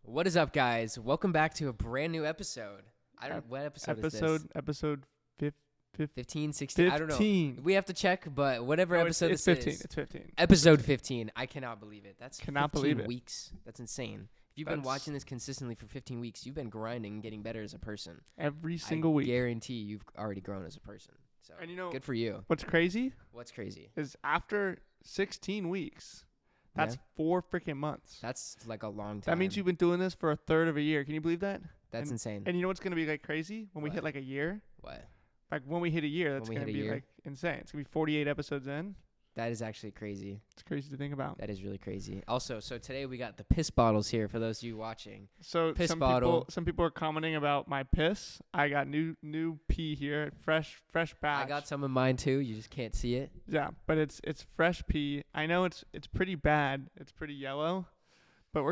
What is up, guys? Welcome back to a brand new episode. I don't what episode is this? Episode 15, 16? I don't know. 15. We have to check, but whatever episode it's this 15. is. It's 15. Episode 15. I cannot believe it. That's Cannot 15 believe it. weeks. That's insane. If you've been watching this consistently for 15 weeks, you've been grinding and getting better as a person. Every single week. I guarantee you've already grown as a person. So And you know, good for you. what's crazy What's crazy? is after 16 weeks, that's 4 freaking months. That's like a long time. That means you've been doing this for a third of a year. Can you believe that? That's insane. And you know what's going to be like crazy? When we hit What? like a year? What? Like when we hit a year, that's When we going to hit a be year? like insane. It's going to be 48 episodes in. That is actually crazy. It's crazy to think about. That is really crazy. Also, so today we got the piss bottles here for those of you watching. So Piss some bottle. some people are commenting about my piss. I got new pee here, fresh batch. I got some of mine too. You just can't see it. Yeah, but it's fresh pee. I know it's pretty bad. It's pretty yellow, but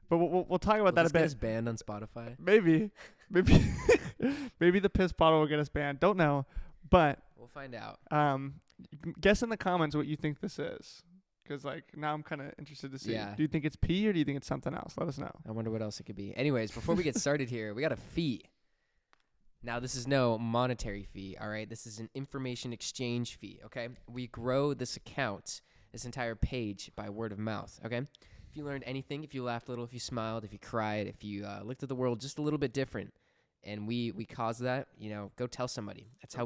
we'll talk about that a Get bit. us banned on Spotify. Maybe maybe the piss bottle will get us banned. Don't know, but We'll find out. guess in the comments what you think this is, because like now I'm kind of interested to see. Yeah. Do you think it's pee or do you think it's something else? Let us know. I wonder what else it could be. Anyways, before we get started here, we got a fee. Now, this is no monetary fee, all right? This is an information exchange fee, okay? We grow this account, this entire page, by word of mouth, okay? If you learned anything, if you laughed a little, if you smiled, if you cried, if you looked at the world just a little bit different, and we caused that, go tell somebody. That's how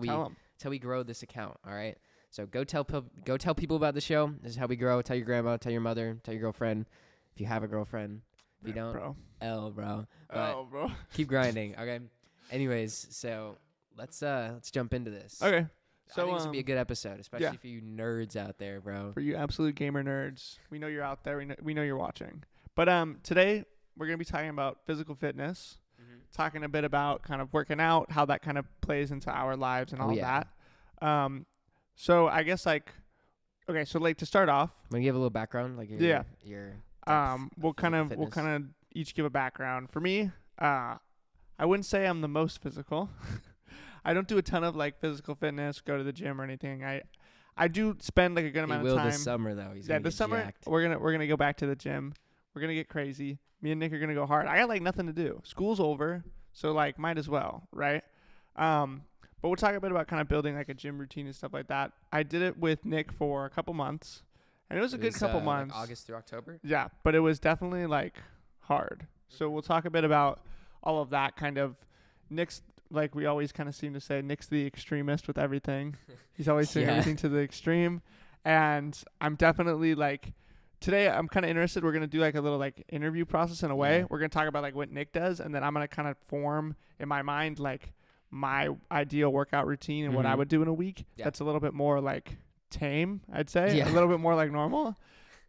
we grow this account, all right? So go tell people about the show. This is how we grow. Tell your grandma, tell your mother, tell your girlfriend. If you have a girlfriend. If you don't, bro. bro. But Bro. keep grinding, okay? Anyways, so let's jump into this. Okay. So I think this will be a good episode, especially yeah. for you nerds out there, bro. For you absolute gamer nerds, we know you're out there. We know you're watching. But today we're gonna be talking about physical fitness, talking a bit about kind of working out, how that kind of plays into our lives and all that. So I guess okay, so to start off, Want to give a little background, like your we'll kind of each give a background. For me, I wouldn't say I'm the most physical. I don't do a ton of physical fitness, go to the gym or anything. I do spend a good amount of time. This summer though. This summer jacked. we're gonna go back to the gym. We're gonna get crazy. Me and Nick are gonna go hard. I got nothing to do. School's over, so might as well, right? But we'll talk a bit about kind of building a gym routine and stuff like that. I did it with Nick for a couple months, and it was a good couple months. August through October. Yeah, but it was definitely hard. So we'll talk a bit about all of that kind of. Nick's we always kind of seem to say, Nick's the extremist with everything. He's always saying everything to the extreme, and I'm definitely today I'm kind of interested. We're gonna do a little interview process in a way. Yeah. We're gonna talk about what Nick does, and then I'm gonna kind of form in my mind my ideal workout routine and what I would do in a week. Yeah. That's a little bit more tame, I'd say. Yeah. A little bit more normal.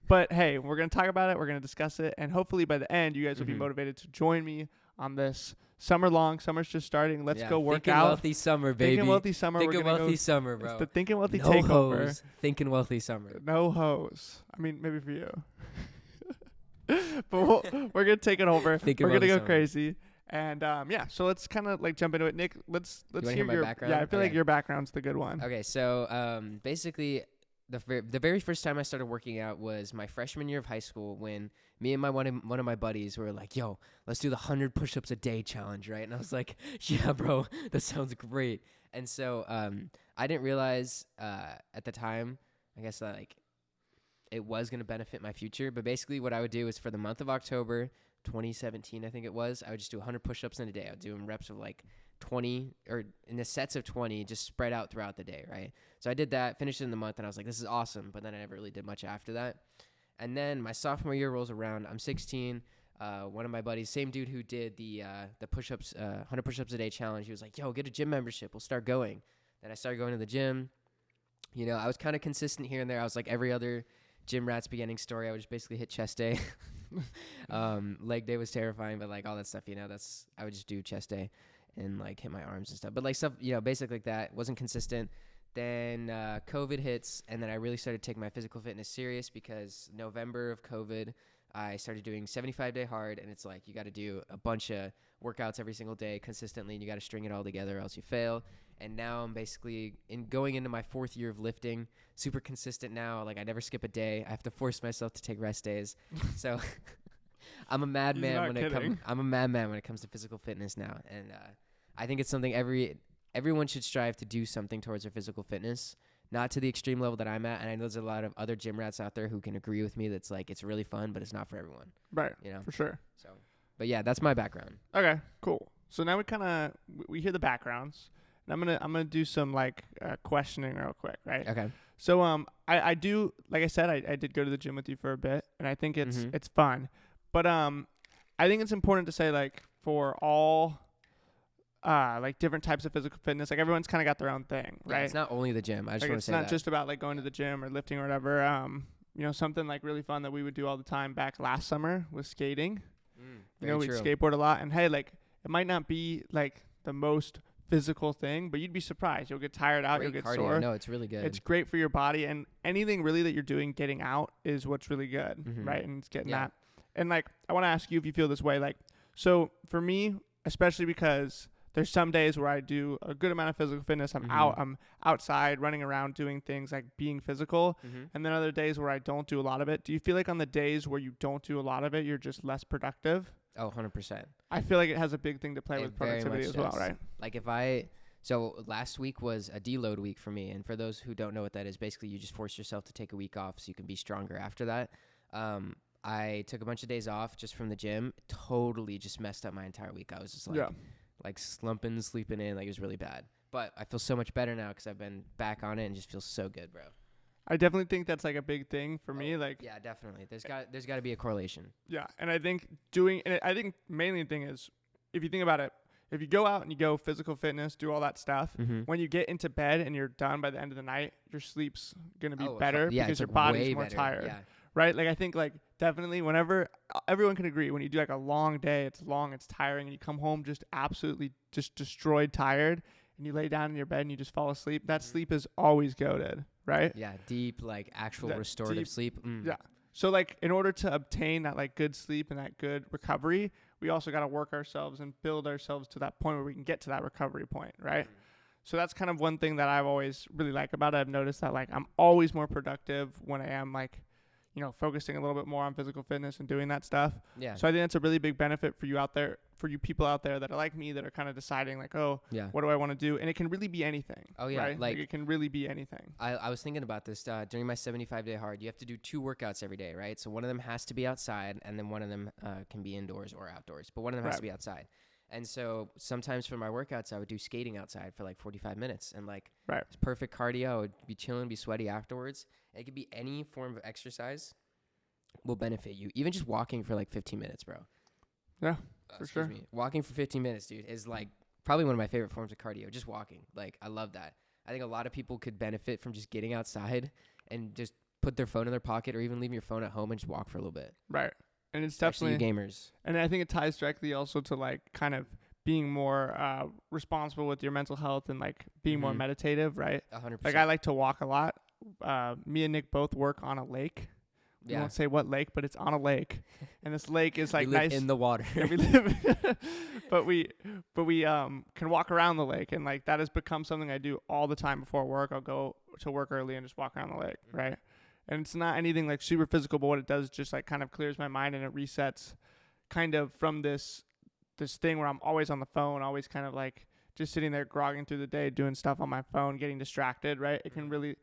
But hey, we're going to talk about it. We're going to discuss it. And hopefully by the end, you guys will be motivated to join me on this summer long. Summer's just starting. Let's go work Thinking out. Wealthy summer, baby. Thinking Wealthy Summer. Thinking Wealthy Summer, It's bro. the Thinking Wealthy No takeover. hoes. Thinking Wealthy Summer. No hose. I mean, maybe for you. But we're going to take it over. Thinking We're going to Wealthy go Summer. crazy. And so let's kind of jump into it. Nick, let's wanna hear hear my your background? Yeah, I feel like Okay. your background's the good one. Okay, so basically, the very first time I started working out was my freshman year of high school when me and one of my buddies were like, "Yo, let's do the 100 push-ups a day challenge," right? And I was like, "Yeah, bro, that sounds great." And so I didn't realize at the time, I guess it was gonna benefit my future. But basically, what I would do is for the month of October 2017, I think it was, I would just do 100 push-ups in a day. I would do them reps of 20 or in the sets of 20, just spread out throughout the day, right? So I did that, finished it in the month, and I was like, this is awesome. But then I never really did much after that. And then my sophomore year rolls around. I'm 16. One of my buddies, same dude who did the push-ups, 100 push-ups a day challenge, he was like, yo, get a gym membership. We'll start going. Then I started going to the gym. I was kind of consistent here and there. I was like every other gym rat's beginning story. I would just basically hit chest day. Leg day was terrifying, but all that stuff, I would just do chest day and hit my arms and stuff. But stuff, basic like that. Wasn't consistent. Then COVID hits, and then I really started taking my physical fitness serious because November of COVID, I started doing 75-day hard, and it's you got to do a bunch of workouts every single day consistently, and you got to string it all together or else you fail. And now I'm basically going into my 4th year of lifting, super consistent now. I never skip a day. I have to force myself to take rest days. So I'm a madman not when it kidding. comes. I'm a madman when it comes to physical fitness now, and I think it's something everyone should strive to do something towards their physical fitness. Not to the extreme level that I'm at, and I know there's a lot of other gym rats out there who can agree with me. That's like it's really fun, but it's not for everyone. Right. You know. For sure. So, but yeah, that's my background. Okay. Cool. So now we hear the backgrounds, and I'm gonna do some like questioning real quick, right? Okay. So I do, like I said, I did go to the gym with you for a bit, and I think it's Mhm. it's fun, but I think it's important to say, like, for all like different types of physical fitness, like everyone's kind of got their own thing, Yeah, right? it's not only the gym. I just Like want to it's say not that. just about like going to the gym or lifting or whatever. You know, something like really fun that we would do all the time back last summer was skating. You know, we'd skateboard a lot, and hey, like it might not be like the most physical thing, but you'd be surprised. You'll get tired out, Great you'll get cardio. sore. No, it's really good. It's great for your body, and anything really that you're doing getting out is what's really good, Mhm. right? And it's getting Yeah. that. And like I want to ask you if you feel this way. Like, so for me, especially because there's some days where I do a good amount of physical fitness. I'm Mhm. I'm outside running around doing things like being physical, Mhm. and then other days where I don't do a lot of it. Do you feel like on the days where you don't do a lot of it, you're just less productive? Oh, 100%. I feel like it has a big thing to play It with very productivity much as well, does. right? Like so last week was a deload week for me, and for those who don't know what that is, basically you just force yourself to take a week off so you can be stronger after that. I took a bunch of days off just from the gym, totally just messed up my entire week. I was just like slumping, sleeping in, like it was really bad. But I feel so much better now because I've been back on it and just feels so good, bro. I definitely think that's like a big thing for me. Like, Yeah, definitely. There's got to be a correlation. yeah, and I think I think mainly the thing is, if you think about it, if you go out and you go physical fitness, do all that stuff, Mm-hmm. when you get into bed and you're done by the end of the night, your sleep's gonna be Oh, better yeah, because it's your like body's way more better. tired, Yeah. right? Like I think like definitely whenever everyone can agree, when you do like a long day, it's long, it's tiring, and you come home just absolutely just destroyed, tired, and you lay down in your bed and you just fall asleep. That Mhm. sleep is always goated, right? Yeah, deep, like actual That restorative deep- sleep. Yeah. So like in order to obtain that like good sleep and that good recovery, we also got to work ourselves and build ourselves to that point where we can get to that recovery point, right? Mhm. So that's kind of one thing that I've always really liked about it. I've noticed that like I'm always more productive when I am like, you know, focusing a little bit more on physical fitness and doing that stuff. Yeah. So I think that's a really big benefit for you out there, for you people out there that are like me, that are kind of deciding like, oh, Yeah. what do I want to do? And it can really be anything. Oh, yeah, Right? like- it can really be anything. I was thinking about this during my 75-day hard. You have to do 2 workouts every day, right? So one of them has to be outside, and then one of them can be indoors or outdoors. But one of them has to Right. be outside. And so sometimes for my workouts, I would do skating outside for like 45 minutes. And like Right. it's perfect cardio. I would be chilling, be sweaty afterwards. It could be any form of exercise will benefit you. Even just walking for like 15 minutes, bro. Yeah, for Excuse sure. me. Walking for 15 minutes, dude, is like probably one of my favorite forms of cardio. Just walking. Like, I love that. I think a lot of people could benefit from just getting outside and just put their phone in their pocket or even leave your phone at home and just walk for a little bit. Right. And it's Especially definitely, you gamers. and I think it ties directly also to like kind of being more responsible with your mental health and like being more Mhm. meditative, right? 100%. Like I like to walk a lot. Me and Nick both work on a lake. We yeah. won't say what lake, but it's on a lake, and this lake is like we live nice. in the water. Yeah, we live, but we can walk around the lake, and like that has become something I do all the time before work. I'll go to work early and just walk around the lake, right? And it's not anything like super physical, but what it does is just like kind of clears my mind and it resets, kind of from this thing where I'm always on the phone, always kind of like just sitting there grogging through the day, doing stuff on my phone, getting distracted, right? It can really,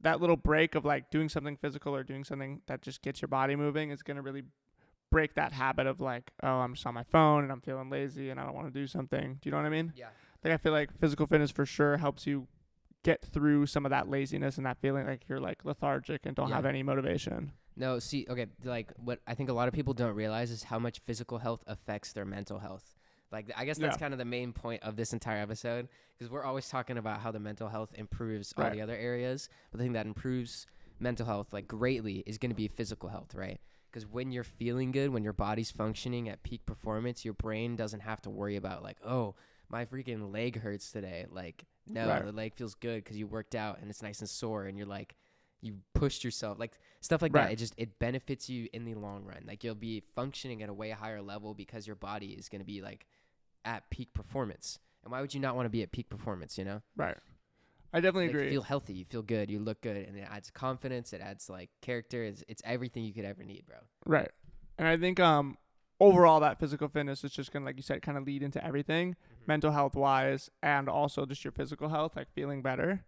that little break of like doing something physical or doing something that just gets your body moving is going to really break that habit of like, oh, I'm just on my phone and I'm feeling lazy and I don't want to do something. Do you know what I mean? Yeah. Like I feel like physical fitness for sure helps you get through some of that laziness and that feeling like you're like lethargic and don't Yeah. have any motivation. No, see, okay, like what I think a lot of people don't realize is how much physical health affects their mental health. Like, I guess that's Yeah. kind of the main point of this entire episode, because we're always talking about how the mental health improves all Right. the other areas. But the thing that improves mental health, like, greatly is going to be physical health, right? Because when you're feeling good, when your body's functioning at peak performance, your brain doesn't have to worry about, like, oh, my freaking leg hurts today. Like, no, Right. the leg feels good because you worked out and it's nice and sore and you're like, you pushed yourself, like stuff like Right. that. It benefits you in the long run. Like, you'll be functioning at a way higher level because your body is going to be like at peak performance. And why would you not want to be at peak performance, you know? Right. I definitely Like, agree. you feel healthy, you feel good, you look good, and it adds confidence, it adds like character. It's everything you could ever need, bro. Right. And I think overall that physical fitness is just gonna, like you said, kind of lead into everything, mental health wise, and also just your physical health, like feeling better.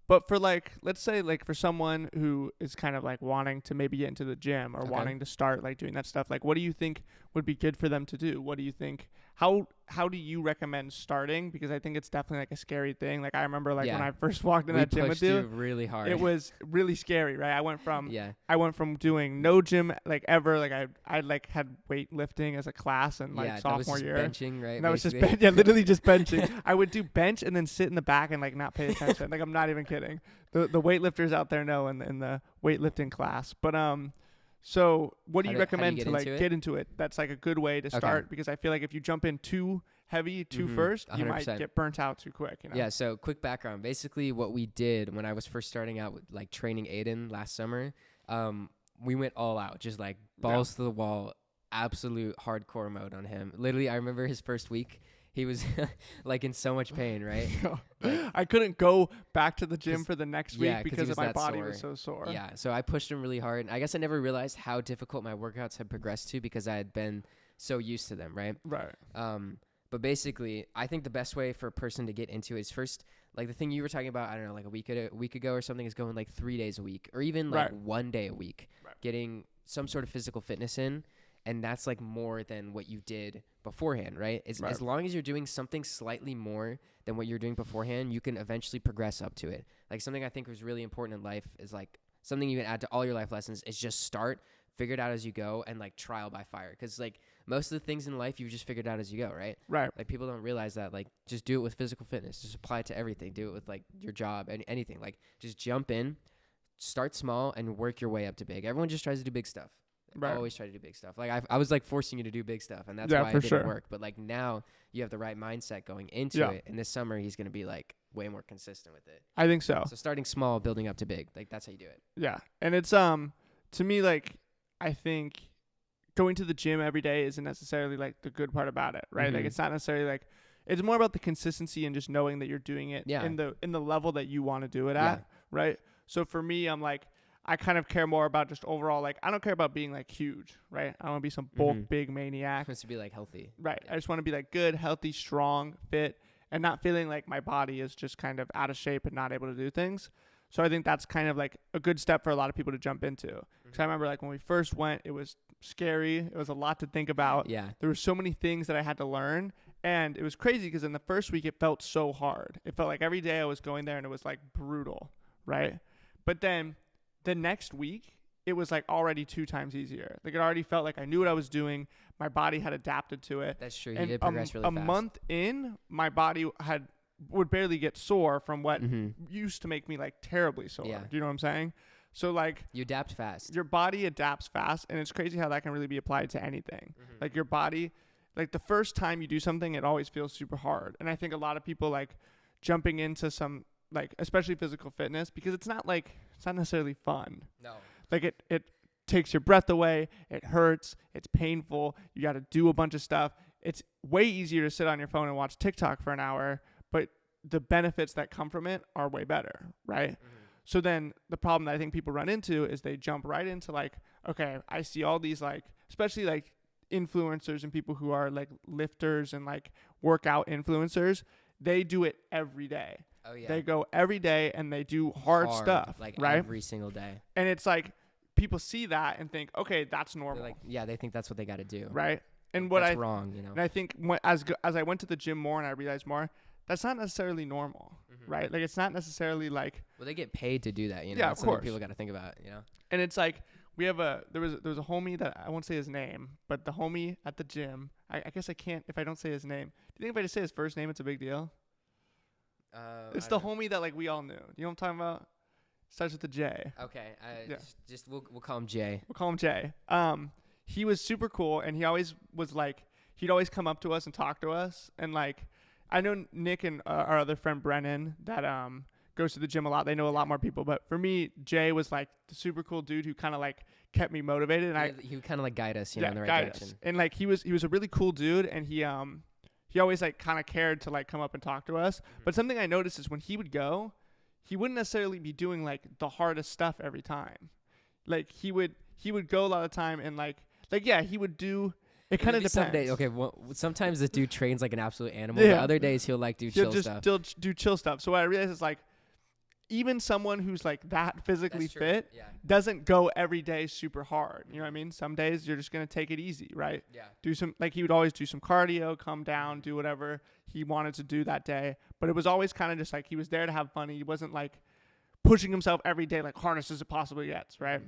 But for like, let's say like for someone who is kind of like wanting to maybe get into the gym or Okay. wanting to start like doing that stuff, like what do you think would be good for them to do? What do you think, how do you recommend starting? Because I think it's definitely like a scary thing. Like I remember like when Yeah. I first walked in We that gym with pushed you you, really hard. it was really scary, right? I went from doing no gym like ever, like I like had weightlifting as a class in like that was sophomore just year. benching, right? And that was just basically. literally just benching. I would do bench and then sit in the back and like not pay attention. Like I'm not even kidding. The weightlifters out there know in the weightlifting class. But so what do you recommend to like get into it? That's like a good way to start, because I feel like if you jump in too heavy first, you 100%. might get burnt out too quick. You know? Yeah, so quick background. Basically, what we did when I was first starting out with like training Aiden last summer, we went all out, just like balls to the wall, absolute hardcore mode on him. Literally, I remember his first week, he was like in so much pain, right? I couldn't go back to the gym for the next week because my body sore. was so sore. Yeah, so I pushed him really hard. I guess I never realized how difficult my workouts had progressed to because I had been so used to them, right? Right. But basically, I think the best way for a person to get into it is first, like the thing you were talking about, I don't know, like a week ago or something, is going like 3 days a week or even like 1 day a week, getting some sort of physical fitness in. And that's like more than what you did beforehand, right? As long as you're doing something slightly more than what you're doing beforehand, you can eventually progress up to it. Like something I think was really important in life is like something you can add to all your life lessons is just start, figure it out as you go, and like trial by fire. Because like most of the things in life, you've just figured out as you go, right? Right. Like people don't realize that. Like just do it with physical fitness. Just apply it to everything. Do it with like your job and anything. Like just jump in, start small, and work your way up to big. Everyone just tries to do big stuff. I always try to do big stuff. Like I was like forcing you to do big stuff, and that's why it didn't work. But like now you have the right mindset going into it, and this summer he's gonna be like way more consistent with it. I think so. So starting small, building up to big, like that's how you do it. Yeah, and it's to me, like I think going to the gym every day isn't necessarily like the good part about it, right? Like it's not necessarily like, it's more about the consistency and just knowing that you're doing it in the level that you want to do it at, right? So for me, I'm like, I kind of care more about just overall, like, I don't care about being like huge, right? I don't want to be some bulk big maniac. It wants to be like healthy. Right. I just want to be like good, healthy, strong, fit, and not feeling like my body is just kind of out of shape and not able to do things. So I think that's kind of like a good step for a lot of people to jump into. Because I remember like when we first went, it was scary. It was a lot to think about. Yeah. There were so many things that I had to learn. And it was crazy because in the first week, it felt so hard. It felt like every day I was going there and it was like brutal, right? But then the next week, it was like already 2 times easier. Like it already felt like I knew what I was doing. My body had adapted to it. That's true. You did progress really fast. A month in, my body would barely get sore from what used to make me like terribly sore. Yeah. Do you know what I'm saying? So like you adapt fast. Your body adapts fast, and it's crazy how that can really be applied to anything. Like your body, like the first time you do something, it always feels super hard. And I think a lot of people like jumping into some, like especially physical fitness, because it's not necessarily fun. No. Like it takes your breath away. It hurts. It's painful. You got to do a bunch of stuff. It's way easier to sit on your phone and watch TikTok for an hour, but the benefits that come from it are way better, right? So then the problem that I think people run into is they jump right into like, okay, I see all these like, especially like influencers and people who are like lifters and like workout influencers. They do it every day. Oh yeah. They go every day and they do hard stuff, like right? Every single day. And it's like people see that and think, okay, that's normal. They think that's what they got to do. Right. And that's wrong, you know. And I think as I went to the gym more and I realized more, that's not necessarily normal, right? Like it's not necessarily like. Well, they get paid to do that, you know. Yeah, that's of course. People got to think about, you know. And it's like there was a homie that I won't say his name, but the homie at the gym. I guess I can't if I don't say his name. Do you think if I just say his first name, it's a big deal? It's the homie that like we all knew. You know what I'm talking about? Starts with a J. Okay. Just we'll call him Jay. We'll call him Jay. He was super cool, and he always was like, he'd always come up to us and talk to us, and like, I know Nick and our other friend Brennan that goes to the gym a lot. They know a lot more people, but for me, Jay was like the super cool dude who kind of like kept me motivated, and he would kind of like guide us, in the right direction. And like he was a really cool dude, and he always like kind of cared to like come up and talk to us. But something I noticed is when he would go, he wouldn't necessarily be doing like the hardest stuff every time. Like he would go a lot of time and like Like, yeah, he would do. It kind of depends. Some days, okay, well, sometimes the dude trains like an absolute animal. Yeah. But other days he'll like do He'll chill just stuff. do chill stuff. So what I realized is like, even someone who's like that physically That's true. fit Yeah. doesn't go every day super hard. You know what I mean? Some days you're just gonna take it easy, right? Yeah. Do some, like, he would always do some cardio, come down, do whatever he wanted to do that day. But it was always kind of just like he was there to have fun. He wasn't like pushing himself every day like hardest as it possibly gets, right?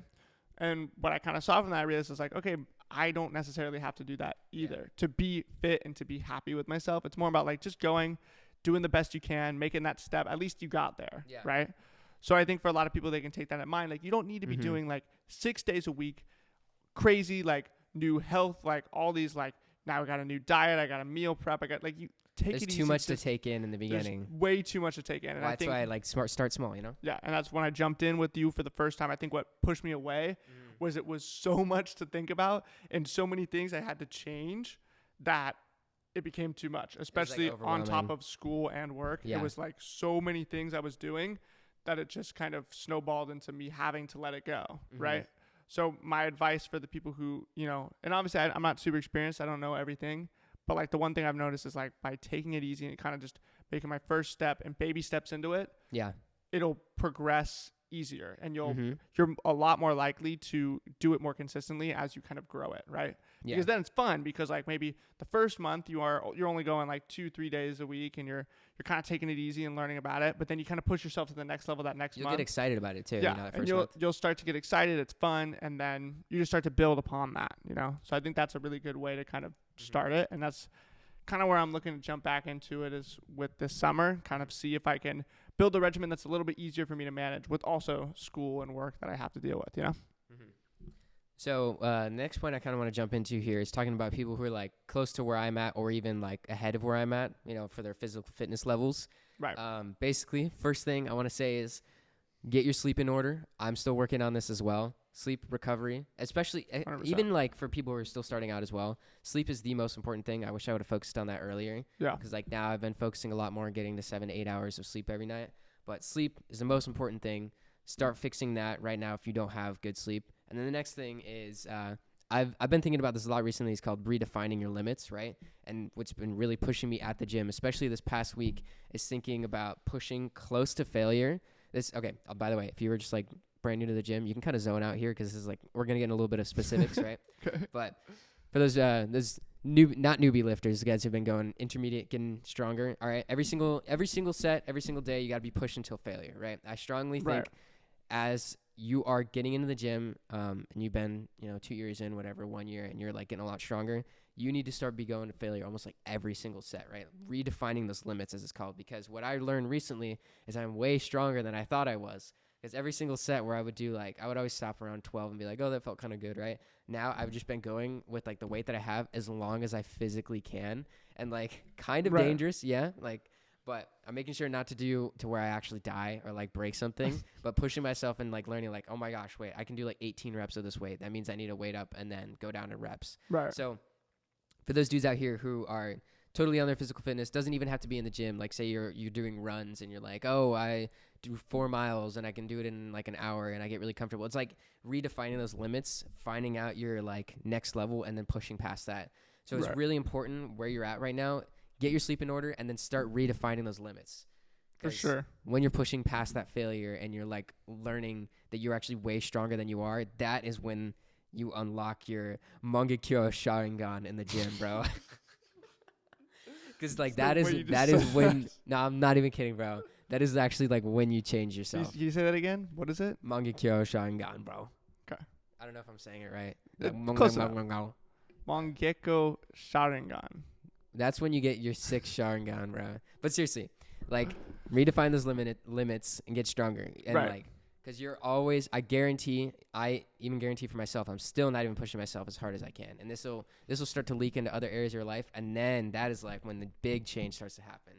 And what I kind of saw from that, I realized is like, okay, I don't necessarily have to do that either to be fit and to be happy with myself. It's more about like just going, doing the best you can, making that step. At least you got there, right? So I think for a lot of people, they can take that in mind. Like, you don't need to be doing like 6 days a week, crazy, like new health, like all these, like, now I got a new diet, I got a meal prep, I got, like, you take There's it easy. too much to take in the beginning. There's way too much to take in. And Well, I that's think, why I like start small, you know? yeah, and that's when I jumped in with you for the first time. I think what pushed me away was it was so much to think about and so many things I had to change that it became too much, especially on top overwhelming. of school and work. Yeah. It was like so many things I was doing that it just kind of snowballed into me having to let it go, right? So my advice for the people who, you know, and obviously I'm not super experienced, I don't know everything, but like the one thing I've noticed is like by taking it easy and kind of just making my first step and baby steps into it, Yeah. it'll progress easier, and Mm-hmm. you're a lot more likely to do it more consistently as you kind of grow it, right? Yeah. Because then it's fun, because like maybe the first month you're only going like 2-3 days a week, and you're kind of taking it easy and learning about it, but then you kind of push yourself to the next level that next You'll month. get excited about it too. Yeah, You know, that and first you'll month. you'll start to get excited. It's fun, and then you just start to build upon that, you know. So I think that's a really good way to kind of start it, and that's kind of where I'm looking to jump back into it, is with this summer, kind of see if I can build a regimen that's a little bit easier for me to manage with also school and work that I have to deal with, you know? So next point I kind of want to jump into here is talking about people who are like close to where I'm at or even like ahead of where I'm at, you know, for their physical fitness levels. Right. Basically, first thing I want to say is get your sleep in order. I'm still working on this as well. Sleep recovery, especially 100%. even like for people who are still starting out as well. Sleep is the most important thing. I wish I would have focused on that earlier. Yeah. Because like now I've been focusing a lot more on getting to 7 to 8 hours of sleep every night. But sleep is the most important thing. Start fixing that right now if you don't have good sleep. And then the next thing is I've been thinking about this a lot recently. It's called redefining your limits, right? And what's been really pushing me at the gym, especially this past week, is thinking about pushing close to failure. By the way, if you were just like brand new to the gym, you can kind of zone out here because this is like we're gonna get into a little bit of specifics, right? But for those not newbie lifters, guys who've been going intermediate, getting stronger. All right, every single set, every single day, you got to be pushed until failure, right? I strongly think as you are getting into the gym, and you've been 2 years in, whatever, 1 year, and you're like getting a lot stronger, you need to start going to failure almost like every single set, right? Redefining those limits, as it's called, because what I learned recently is I'm way stronger than I thought I was. Because every single set where I would do I would always stop around 12 and be like, oh, that felt kind of good, right? Now I've just been going with like the weight that I have as long as I physically can, and like kind of dangerous, yeah, but I'm making sure not to do to where I actually die or like break something, but pushing myself and like learning like, oh my gosh, wait, I can do like 18 reps of this weight. That means I need to weight up and then go down to reps. Right. So for those dudes out here who are totally on their physical fitness, doesn't even have to be in the gym. Like say you're doing runs and you're like, oh, I do 4 miles and I can do it in like an hour and I get really comfortable. It's like redefining those limits, finding out your like next level and then pushing past that. So it's really important where you're at right now. Get your sleep in order and then start redefining those limits. For sure. When you're pushing past that failure and you're like learning that you're actually way stronger than you are, that is when you unlock your Mangekyo Sharingan in the gym, bro. Because like that is when no, I'm not even kidding, bro. That is actually like when you change yourself. Can you say that again? What is it? Mangekyo Sharingan, bro. Okay. I don't know if I'm saying it right. Close enough. Mangekyo Sharingan. That's when you get your 6 Sharingan, bro. But seriously, like redefine those limits and get stronger. And like, because you're always, I even guarantee for myself, I'm still not even pushing myself as hard as I can. And this will start to leak into other areas of your life. And then that is like when the big change starts to happen.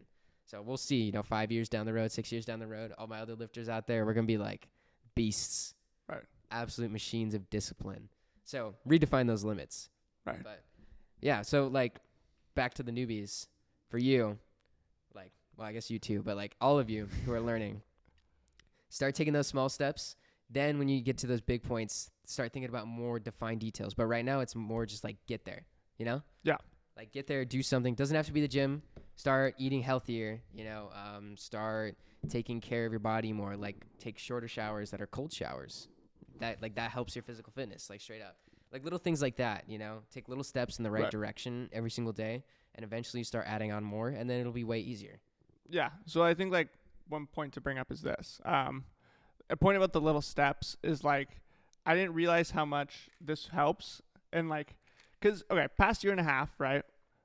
So we'll see, 5 years down the road, 6 years down the road, all my other lifters out there, we're going to be like beasts. Right. Absolute machines of discipline. So redefine those limits. Right. But yeah, so like back to the newbies for you, I guess you too, but like all of you who are learning, start taking those small steps. Then when you get to those big points, start thinking about more defined details. But right now it's more just like get there, you know? Yeah. Like get there, do something. Doesn't have to be the gym. Start eating healthier, start taking care of your body more. Like take shorter showers that are cold showers. That helps your physical fitness, like straight up. Like little things like that, take little steps in the right direction every single day. And eventually you start adding on more, and then it'll be way easier. Yeah. So I think like one point to bring up is this. A point about the little steps is like, I didn't realize how much this helps. And like, cause past year and a half, right?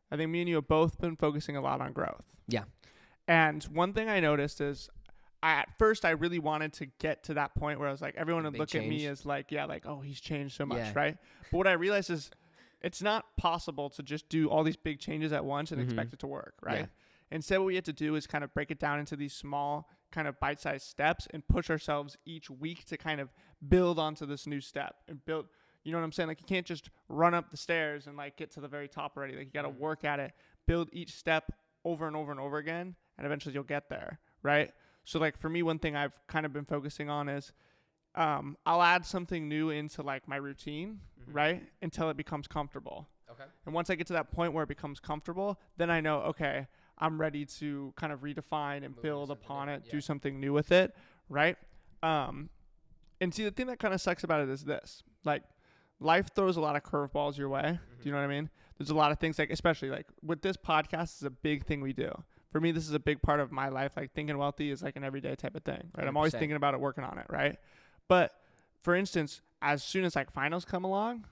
I think me and you have both been focusing a lot on growth. Yeah. And one thing I noticed is at first I really wanted to get to that point where I was like, everyone would look at me as like, oh, he's changed so much. Right. But what I realized is it's not possible to just do all these big changes at once and expect it to work. Right. Yeah. Instead, what we have to do is kind of break it down into these small kind of bite-sized steps and push ourselves each week to kind of build onto this new step and build, you know what I'm saying? Like you can't just run up the stairs and like get to the very top already. Like you got to work at it, build each step over and over and over again, and eventually you'll get there. Right. So like for me, one thing I've kind of been focusing on is I'll add something new into like my routine, right? Until it becomes comfortable. Okay. And once I get to that point where it becomes comfortable, then I know, okay, I'm ready to kind of redefine and build upon it, do something new with it, right? And see, the thing that kind of sucks about it is this. Like, life throws a lot of curveballs your way. Do you know what I mean? There's a lot of things, like, especially, like, with this podcast is a big thing we do. For me, this is a big part of my life. Like, thinking wealthy is, like, an everyday type of thing, right? 100%. I'm always thinking about it, working on it, right? But, for instance, as soon as, like, finals come along,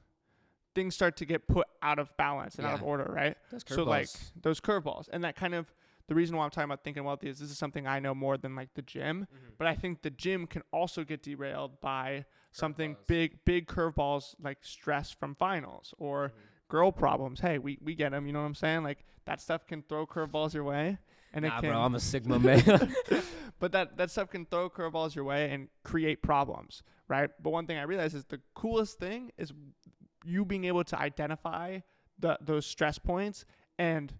things start to get put out of balance and out of order, right? So like those curveballs, and that kind of the reason why I'm talking about thinking wealthy is this is something I know more than like the gym, but I think the gym can also get derailed by something big curveballs like stress from finals or girl problems. Hey, we get them, you know what I'm saying? Like that stuff can throw curveballs your way, and it can. Bro, I'm a Sigma man. But that stuff can throw curveballs your way and create problems, right? But one thing I realized is the coolest thing is you being able to identify those stress points and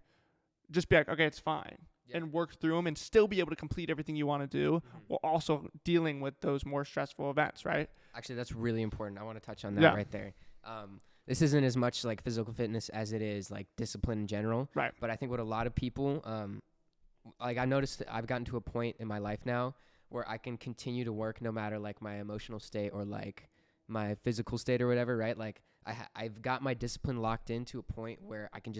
just be like, okay, it's fine, and work through them and still be able to complete everything you want to do while also dealing with those more stressful events, right? Actually, that's really important. I want to touch on that right there. This isn't as much like physical fitness as it is like discipline in general. Right. But I think what a lot of people, like I noticed that I've gotten to a point in my life now where I can continue to work no matter like my emotional state or like my physical state or whatever, right? Like I've got my discipline locked in to a point where I can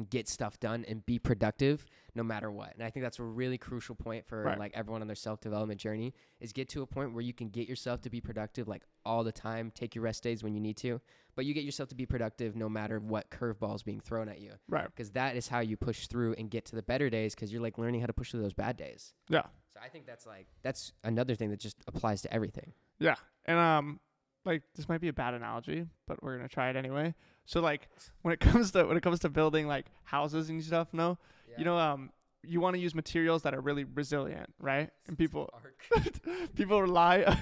get stuff done and be productive no matter what. And I think that's a really crucial point for like everyone on their self-development journey is get to a point where you can get yourself to be productive like all the time, take your rest days when you need to, but you get yourself to be productive no matter what curveball is being thrown at you. Right. Because that is how you push through and get to the better days because you're like learning how to push through those bad days. Yeah. So I think that's another thing that just applies to everything. Yeah. And like this might be a bad analogy, but we're gonna try it anyway. So like when it comes to building like houses and stuff, you want to use materials that are really resilient, right? And people rely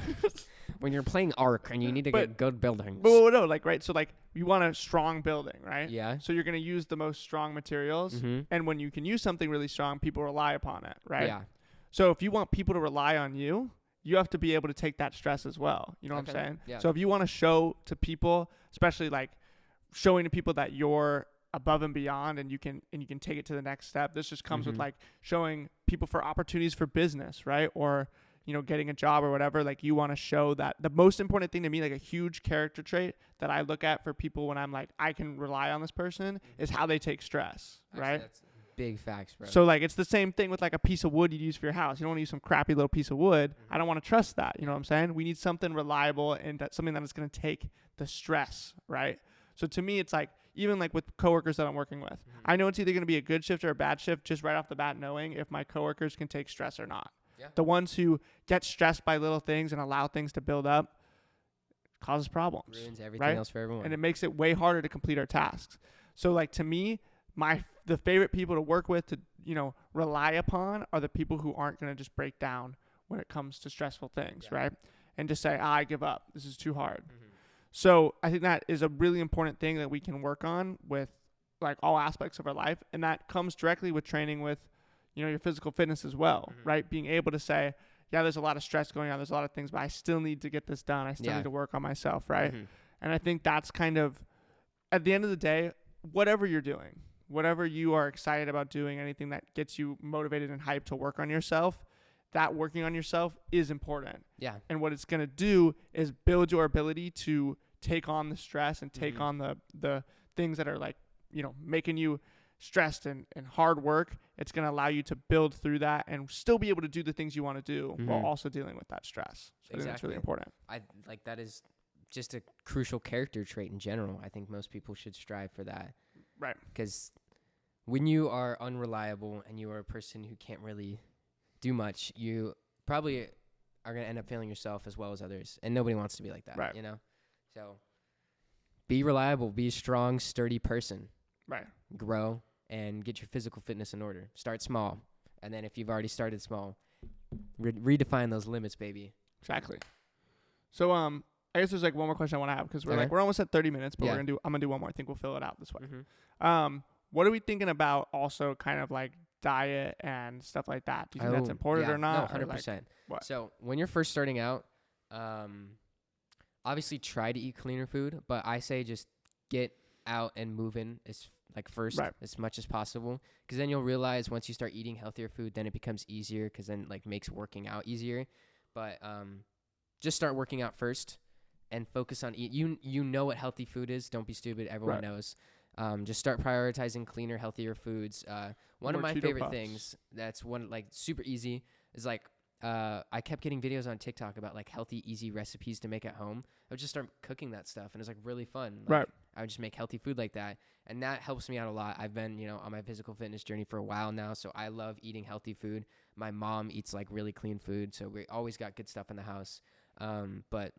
when you're playing Ark and you need to get good buildings. But no, like right. So like you want a strong building, right? Yeah. So you're gonna use the most strong materials, and when you can use something really strong, people rely upon it, right? Yeah. So if you want people to rely on you, you have to be able to take that stress as well. You know what I'm saying? Yeah. So if you want to show to people, especially like showing to people that you're above and beyond and you can take it to the next step, this just comes with like showing people for opportunities for business, right? Or, getting a job or whatever. Like you want to show that the most important thing to me, like a huge character trait that I look at for people when I'm like, I can rely on this person is how they take stress, right? That's big facts, bro. So like it's the same thing with like a piece of wood you use for your house. You don't want to use some crappy little piece of wood. I don't want to trust that. You know what I'm saying? We need something reliable and that's something that is going to take the stress, right? So to me, it's like even like with coworkers that I'm working with, I know it's either going to be a good shift or a bad shift just right off the bat, knowing if my coworkers can take stress or not. Yeah. The ones who get stressed by little things and allow things to build up causes problems. Ruins everything else for everyone. And it makes it way harder to complete our tasks. So like to me, the favorite people to work with to, rely upon are the people who aren't going to just break down when it comes to stressful things, right? And just say, I give up. This is too hard. So I think that is a really important thing that we can work on with like all aspects of our life. And that comes directly with training with, your physical fitness as well, right? Being able to say, yeah, there's a lot of stress going on. There's a lot of things, but I still need to get this done. I still Yeah. need to work on myself, right? Mhm. And I think that's kind of, at the end of the day, whatever you're doing, whatever you are excited about doing, anything that gets you motivated and hyped to work on yourself, that working on yourself is important. Yeah. And what it's going to do is build your ability to take on the stress and take Mhm. on the things that are like, making you stressed and hard work. It's going to allow you to build through that and still be able to do the things you want to do while Mhm. also dealing with that stress. So I think that's really Exactly. important. I like that is just a crucial character trait in general. I think most people should strive for that. Right. Because when you are unreliable and you are a person who can't really do much, you probably are going to end up failing yourself as well as others. And nobody wants to be like that, Right. you know? So be reliable, be a strong, sturdy person. Right. Grow and get your physical fitness in order. Start small. And then if you've already started small, redefine those limits, baby. Exactly. So I guess there's like one more question I want to have because we're Okay. we're almost at 30 minutes, but Yeah. I'm gonna do one more. I think we'll fill it out this way. Mm-hmm. What are we thinking about also kind of like diet and stuff like that? Do you think that's important or not? No, Or, like, 100%. what? So when you're first starting out, obviously try to eat cleaner food, but I say just get out and move in first Right. as much as possible, because then you'll realize once you start eating healthier food, then it becomes easier, because then makes working out easier. But just start working out first and focus on eat. You know what healthy food is. Don't be stupid. Everyone Right. knows. Just start prioritizing cleaner, healthier foods. One of More my Cheeto favorite Puffs. things that's super easy is I kept getting videos on TikTok about healthy, easy recipes to make at home. I would just start cooking that stuff, and it was really fun. Right. I would just make healthy food like that, and that helps me out a lot. I've been, on my physical fitness journey for a while now, so I love eating healthy food. My mom eats really clean food, so we always got good stuff in the house. But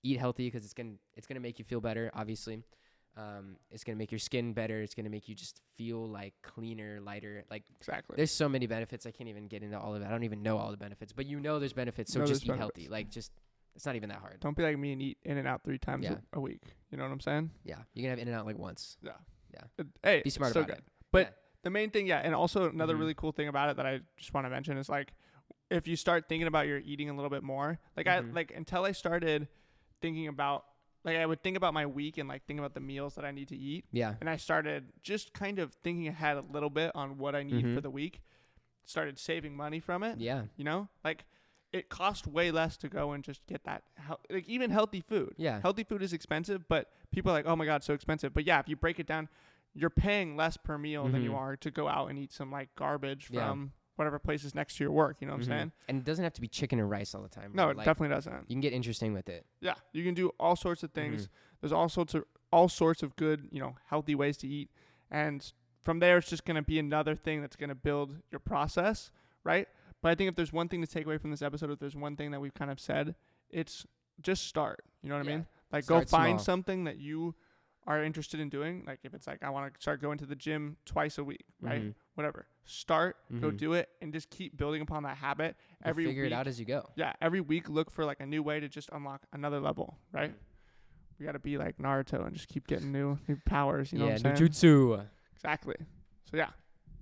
eat healthy because it's gonna make you feel better. Obviously, it's gonna make your skin better. It's gonna make you just feel cleaner, lighter. Exactly. There's so many benefits. I can't even get into all of it. I don't even know all the benefits, but there's benefits. So No, just eat there's healthy. It's not even that hard. Don't be like me and eat In-N-Out 3 times Yeah. a week. You know what I'm saying? Yeah, you can have In-N-Out once. Hey, Be smart still about good. it. But the main thing, and also another Mhm. really cool thing about it that I just want to mention is if you start thinking about your eating a little bit more, Mhm. until I started thinking about, I would think about my week and think about the meals that I need to eat. Yeah. And I started just kind of thinking ahead a little bit on what I need Mhm. for the week. Started saving money from it. Yeah. It cost way less to go and just get that, even healthy food. Yeah. Healthy food is expensive, but people are like, oh my God, so expensive. But yeah, if you break it down, you're paying less per meal than you Mhm. are to go out and eat some garbage Yeah. from whatever place is next to your work. You know what Mhm. I'm saying? And it doesn't have to be chicken and rice all the time. No, bro. it definitely doesn't. You can get interesting with it. Yeah, you can do all sorts of things. Mhm. There's all sorts of good, healthy ways to eat. And from there, it's just going to be another thing that's going to build your process, right? But I think if there's one thing to take away from this episode, if there's one thing that we've kind of said, it's just start. You know what I Yeah. mean? Go Start find small. something that you are interested in doing. If it's I want to start going to the gym twice a week, right? Mhm. Whatever. Start, go Mhm. do it, and just keep building upon that habit. You'll Every figure week, it out as you go. yeah, every week look for a new way to just unlock another level, right? We got to be like Naruto and just keep getting new powers, you know what I'm saying? Jujutsu. Exactly. So yeah.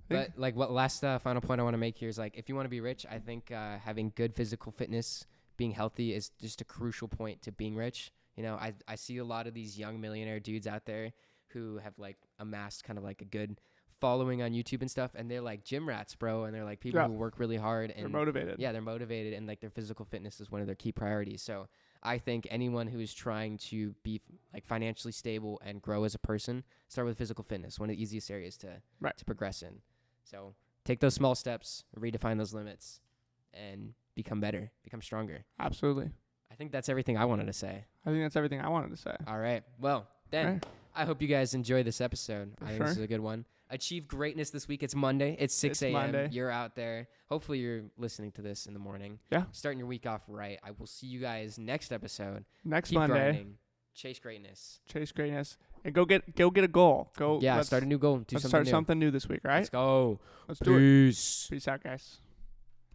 But what last final point I want to make here is if you want to be rich, I think having good physical fitness, being healthy is just a crucial point to being rich. I see a lot of these young millionaire dudes out there who have amassed kind of a good following on YouTube and stuff, and they're gym rats, bro, and they're people Yeah. who work really hard and They're motivated. Yeah, they're motivated, and their physical fitness is one of their key priorities. So I think anyone who is trying to be financially stable and grow as a person, start with physical fitness, one of the easiest areas to progress in. So take those small steps, redefine those limits, and become better, become stronger. Absolutely. I think that's everything I wanted to say. I think that's everything I wanted to say. All right. Well, then Okay. I hope you guys enjoy this episode. For I think this is sure. a good one. Achieve greatness this week. It's Monday. It's 6 It's a.m. Monday. You're out there. Hopefully you're listening to this in the morning. Yeah. Starting your week off right. I will see you guys next episode. Next Keep Monday, grinding. Chase greatness. chase greatness, and go get a goal. Yeah, start a new goal. Do let's something start new. something new this week, all right? Let's go. Let's do it. Peace. Peace out, guys.